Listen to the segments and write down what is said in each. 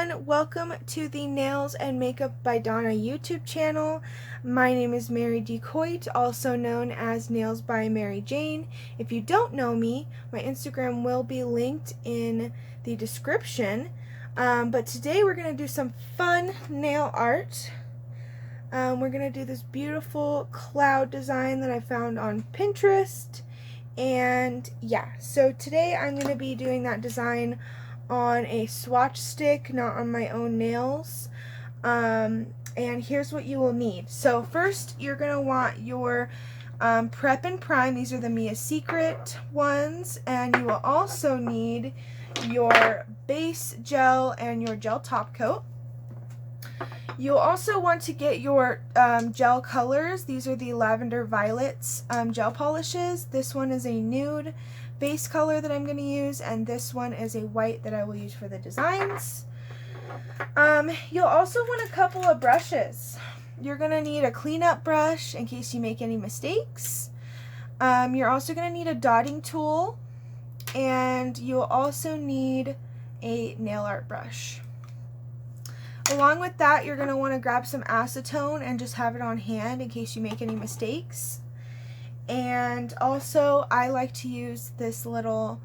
everyone, welcome to the Nails and Makeup by Donna YouTube channel. My name is Mary DeCoit, also known as Nails by Mary Jane. If you don't know me, my Instagram will be linked in the description. But today we're going to do some fun nail art. We're going to do this beautiful cloud design that I found on Pinterest. And yeah, so today I'm going to be doing that design on a swatch stick, not on my own nails. And here's what you will need. So first you're going to want your Prep and Prime. These are the Mia Secret ones. And you will also need your base gel and your gel top coat. You'll also want to get your gel colors. These are the Lavender Violets gel polishes. This one is a nude base color that I'm going to use, and this one is a white that I will use for the designs. You'll also want a couple of brushes. You're going to need a cleanup brush in case you make any mistakes. You're also going to need a dotting tool, and you'll also need a nail art brush. Along with that, you're going to want to grab some acetone and just have it on hand in case you make any mistakes. And also, I like to use this little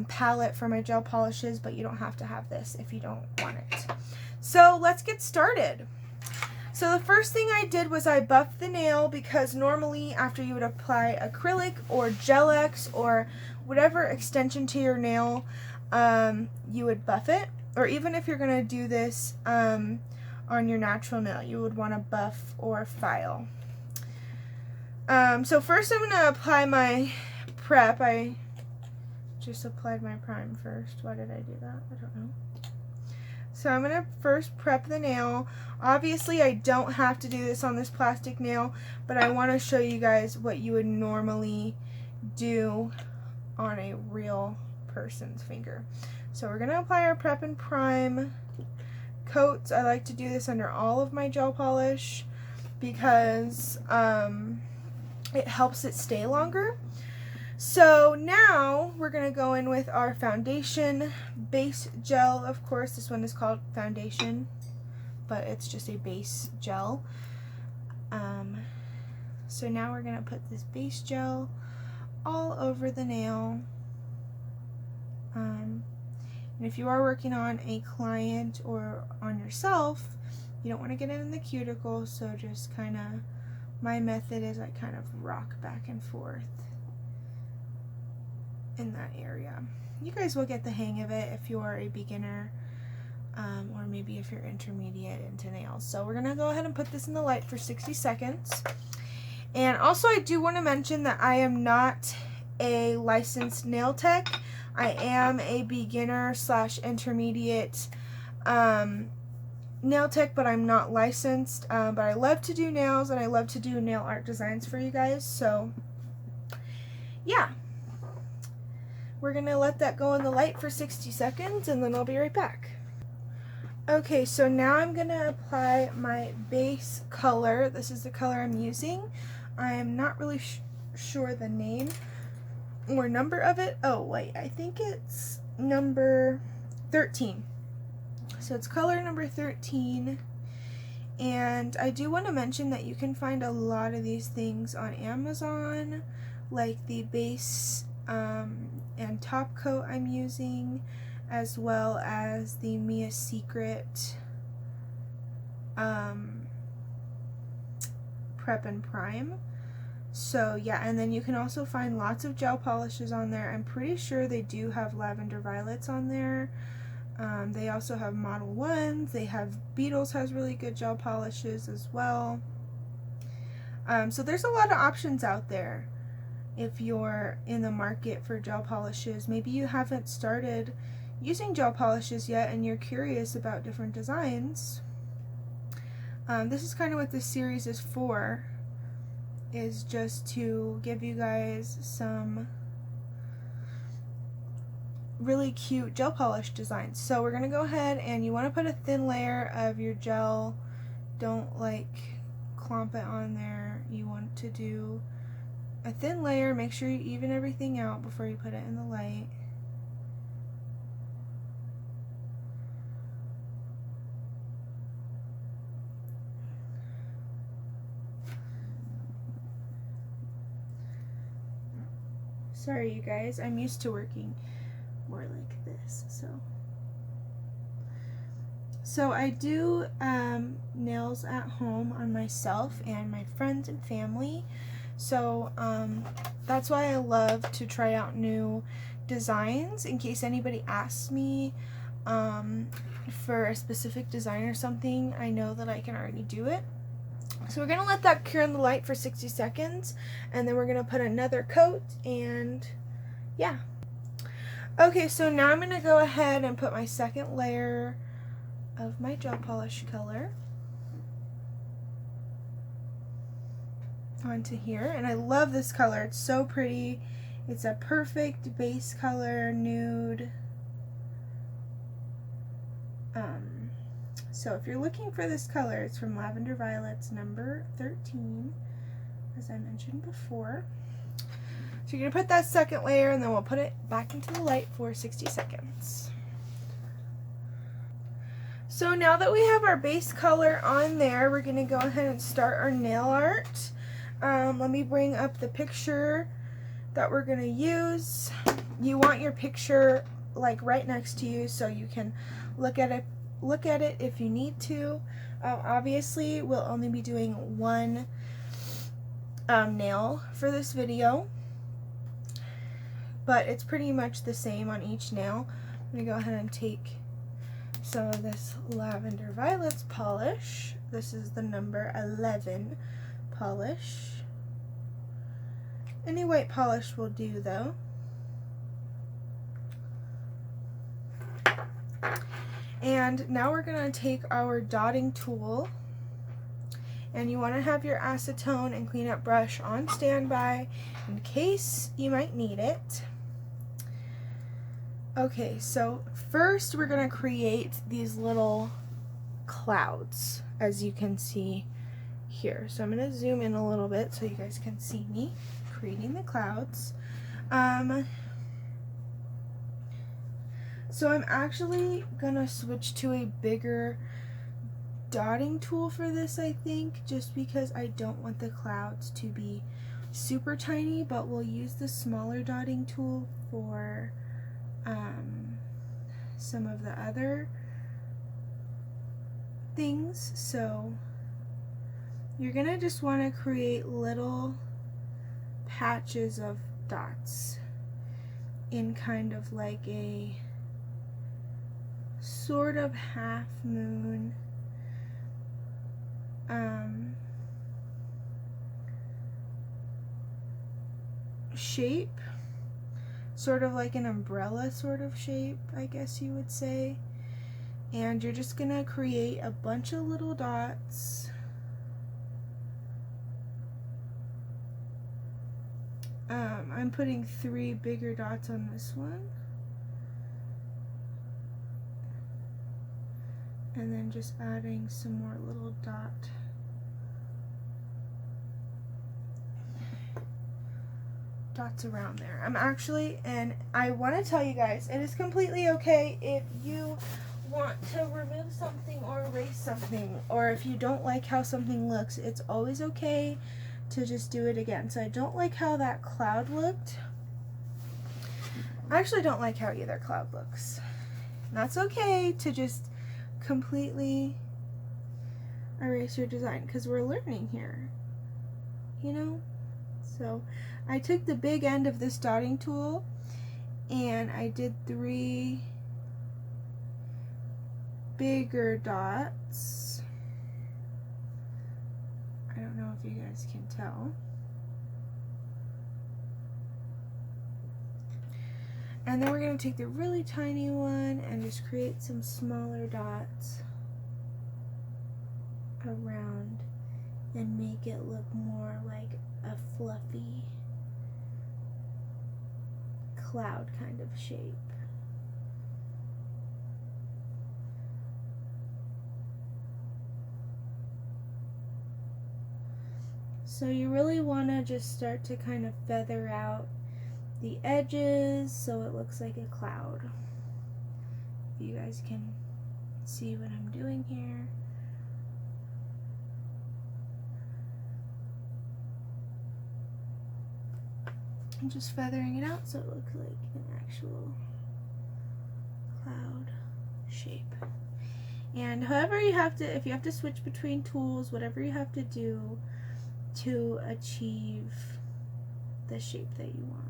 palette for my gel polishes, but you don't have to have this if you don't want it. So let's get started. So the first thing I did was I buffed the nail, because normally after you would apply acrylic or Gel-X or whatever extension to your nail, you would buff it. Or even if you're going to do this on your natural nail, you would want to buff or file. So first I'm going to apply my prep. I just applied my prime first. Why did I do that? I don't know. So I'm going to first prep the nail. Obviously I don't have to do this on this plastic nail, but I want to show you guys what you would normally do on a real person's finger. So we're going to apply our Prep and Prime coats. I like to do this under all of my gel polish because it helps it stay longer. So now we're going to go in with our foundation base gel. Of course, this one is called foundation, but it's just a base gel. So now we're going to put this base gel all over the nail. And if you are working on a client or on yourself, you don't want to get it in the cuticle, so just kind of, my method is I kind of rock back and forth in that area. You guys will get the hang of it if you are a beginner, or maybe if you're intermediate into nails. So we're going to go ahead and put this in the light for 60 seconds. And also I do want to mention that I am not a licensed nail tech. I am a beginner / intermediate nail tech, but I'm not licensed. But I love to do nails, and I love to do nail art designs for you guys. So yeah, we're going to let that go in the light for 60 seconds, and then I'll be right back. Okay, so now I'm going to apply my base color. This is the color I'm using. I am not really sure the name or number of it. Oh wait, I think it's number 13. So it's color number 13. And I do want to mention that you can find a lot of these things on Amazon, like the base and top coat I'm using, as well as the Mia Secret Prep and Prime. So yeah, and then you can also find lots of gel polishes on there. I'm pretty sure they do have Lavender Violets on there. They also have Model 1s. They have Beetles has really good gel polishes as well. So there's a lot of options out there if you're in the market for gel polishes. Maybe you haven't started using gel polishes yet and you're curious about different designs. This is kind of what this series is for, is just to give you guys some really cute gel polish designs. So we're going to go ahead, and you want to put a thin layer of your gel. Don't like clump it on there. You want to do a thin layer. Make sure you even everything out before you put it in the light. Sorry you guys, I'm used to working more like this. So I do nails at home on myself and my friends and family. So that's why I love to try out new designs in case anybody asks me for a specific design or something. I know that I can already do it. So we're gonna let that cure in the light for 60 seconds, and then we're gonna put another coat, and yeah. Okay, so now I'm gonna go ahead and put my second layer of my gel polish color onto here, and I love this color. It's so pretty. It's a perfect base color, nude. So if you're looking for this color, it's from Lavender Violets number 13, as I mentioned before. So you're gonna put that second layer, and then we'll put it back into the light for 60 seconds. So now that we have our base color on there, we're gonna go ahead and start our nail art. Let me bring up the picture that we're gonna use. You want your picture like right next to you so you can look at it if you need to. Obviously we'll only be doing one nail for this video, but it's pretty much the same on each nail. I'm gonna go ahead and take some of this Lavender Violets polish. This is the number 11 polish. Any white polish will do though. And now we're going to take our dotting tool, and you want to have your acetone and cleanup brush on standby in case you might need it. Okay, so first we're going to create these little clouds, as you can see here. So I'm going to zoom in a little bit so you guys can see me creating the clouds. So I'm actually gonna switch to a bigger dotting tool for this, I think, just because I don't want the clouds to be super tiny, but we'll use the smaller dotting tool for some of the other things. So you're gonna just want to create little patches of dots in kind of like a sort of half moon shape, sort of like an umbrella sort of shape, I guess you would say. And you're just gonna create a bunch of little dots. I'm putting 3 bigger dots on this one. And then just adding some more little dots around there. And I want to tell you guys, it is completely okay if you want to remove something or erase something, or if you don't like how something looks, it's always okay to just do it again. So I don't like how that cloud looked. I actually don't like how either cloud looks. And that's okay to just completely erase your design, because we're learning here, you know? So I took the big end of this dotting tool and I did 3 bigger dots. I don't know if you guys can tell. And then we're going to take the really tiny one and just create some smaller dots around and make it look more like a fluffy cloud kind of shape. So you really want to just start to kind of feather out the edges so it looks like a cloud. If you guys can see what I'm doing here. I'm just feathering it out so it looks like an actual cloud shape. And however you have to, if you have to switch between tools, whatever you have to do to achieve the shape that you want.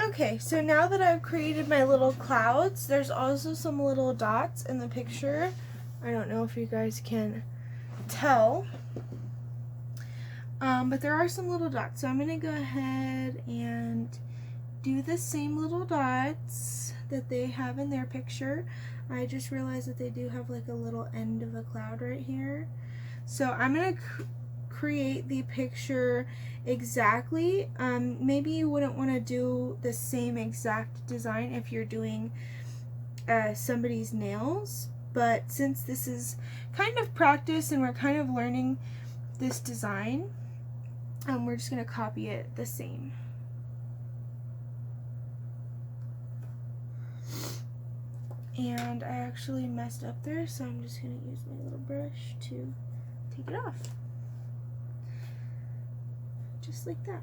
Okay, so now that I've created my little clouds, there's also some little dots in the picture. I don't know if you guys can tell, but there are some little dots. So I'm going to go ahead and do the same little dots that they have in their picture. I just realized that they do have like a little end of a cloud right here. So I'm going to create the picture exactly. Maybe you wouldn't want to do the same exact design if you're doing somebody's nails, but since this is kind of practice and we're kind of learning this design, we're just going to copy it the same. And I actually messed up there, so I'm just going to use my little brush to take it off. Just like that.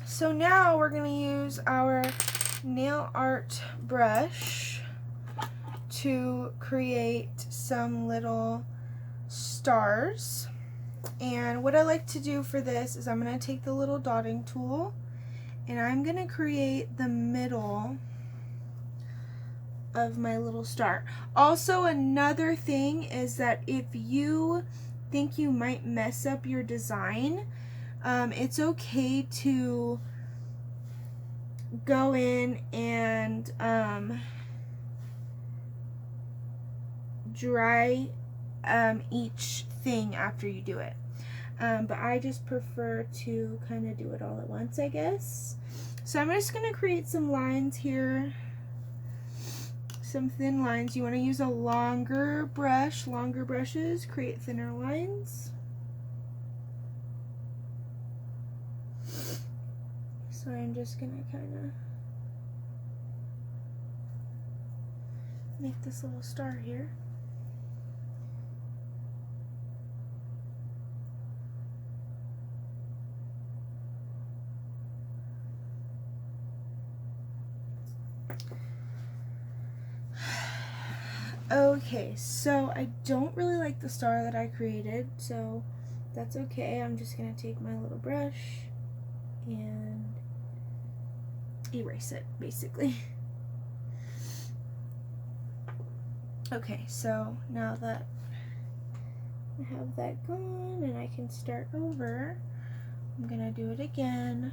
So now we're going to use our nail art brush to create some little stars. And what I like to do for this is I'm going to take the little dotting tool and I'm going to create the middle of my little star. Also, another thing is that if you think you might mess up your design, it's okay to go in and dry each thing after you do it. But I just prefer to kind of do it all at once, I guess. So I'm just going to create some lines here, some thin lines. You want to use a longer brush, longer brushes, create thinner lines. So I'm just going to kind of make this little star here. Okay, so I don't really like the star that I created, so that's okay. I'm just going to take my little brush and erase it, basically. Okay, so now that I have that gone and I can start over, I'm going to do it again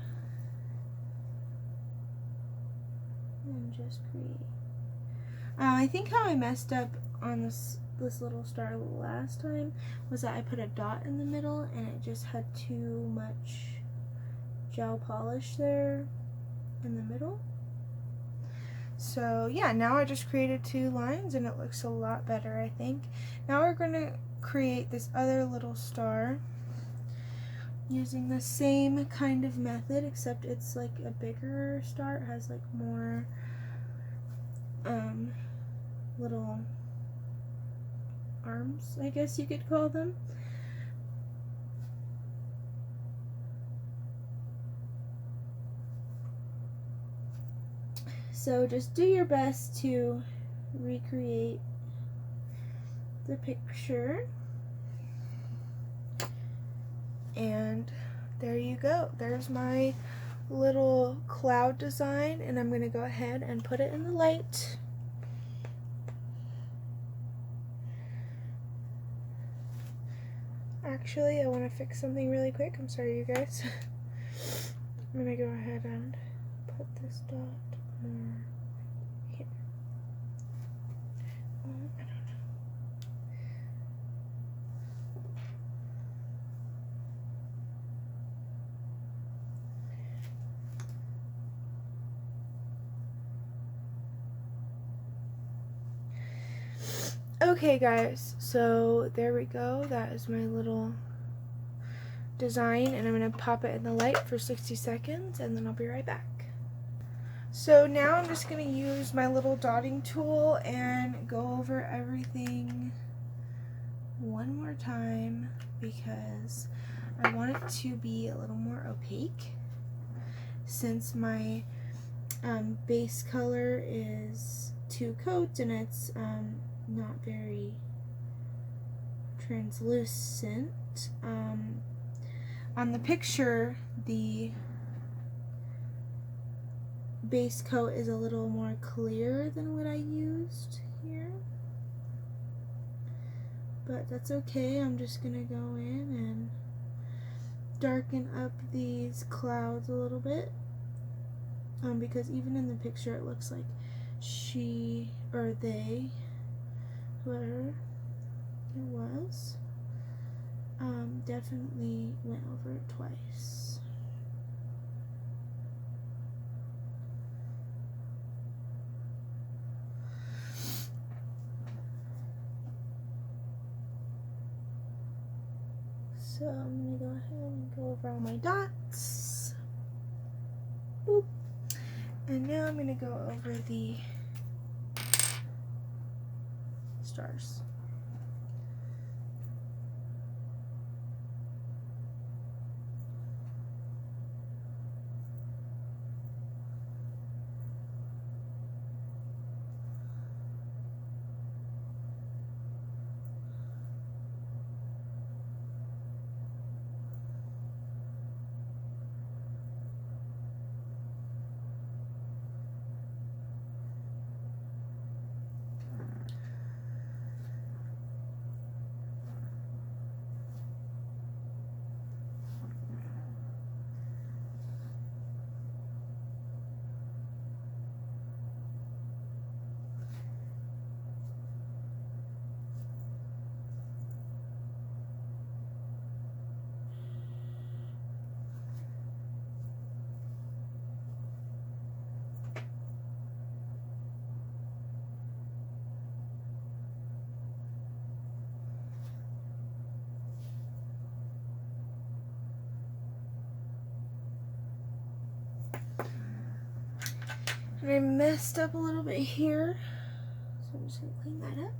and just create. I think how I messed up on this little star last time was that I put a dot in the middle and it just had too much gel polish there in the middle. So yeah, now I just created 2 lines and it looks a lot better, I think. Now we're going to create this other little star using the same kind of method, except it's like a bigger star. It has like more little arms, I guess you could call them. So just do your best to recreate the picture. And there you go. There's my little cloud design, and I'm going to go ahead and put it in the light. Actually, I want to fix something really quick. I'm sorry, you guys. I'm going to go ahead and put this dot more here. I don't know. Okay guys, so there we go. That is my little design, and I'm going to pop it in the light for 60 seconds and then I'll be right back. So now I'm just going to use my little dotting tool and go over everything one more time because I want it to be a little more opaque since my base color is 2 coats and it's not very translucent. On the picture, the base coat is a little more clear than what I used here, but that's okay. I'm just gonna go in and darken up these clouds a little bit, because even in the picture it looks like she or they, whoever it was, definitely went over it twice. So I'm going to go ahead and go over all my dots. Boop. And now I'm going to go over the stars. And I messed up a little bit here, so I'm just going to clean that up.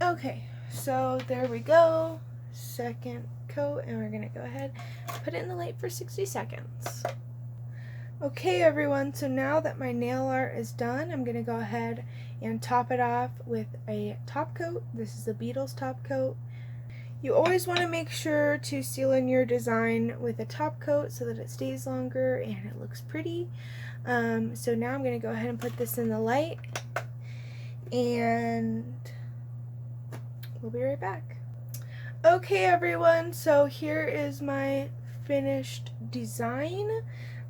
Okay, so there we go. Second coat, and we're going to go ahead and put it in the light for 60 seconds. Okay everyone, so now that my nail art is done, I'm going to go ahead and top it off with a top coat. This is the Beetles top coat. You always want to make sure to seal in your design with a top coat so that it stays longer and it looks pretty. So now I'm going to go ahead and put this in the light, and we'll be right back. Okay everyone, so here is my finished design.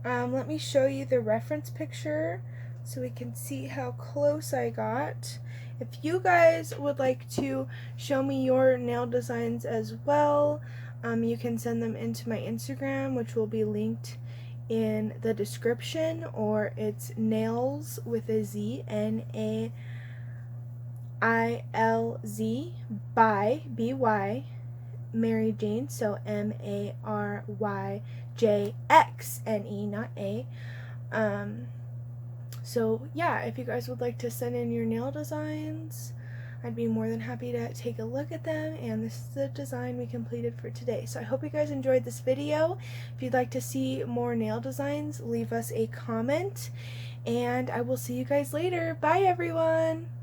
Let me show you the reference picture so we can see how close I got. If you guys would like to show me your nail designs as well, you can send them into my Instagram, which will be linked in the description, or it's nails with a Z, ILZ by BY Mary Jane, so MARYJXNE, not A. So yeah, if you guys would like to send in your nail designs, I'd be more than happy to take a look at them, and this is the design we completed for today. So I hope you guys enjoyed this video. If you'd like to see more nail designs, leave us a comment, and I will see you guys later. Bye everyone!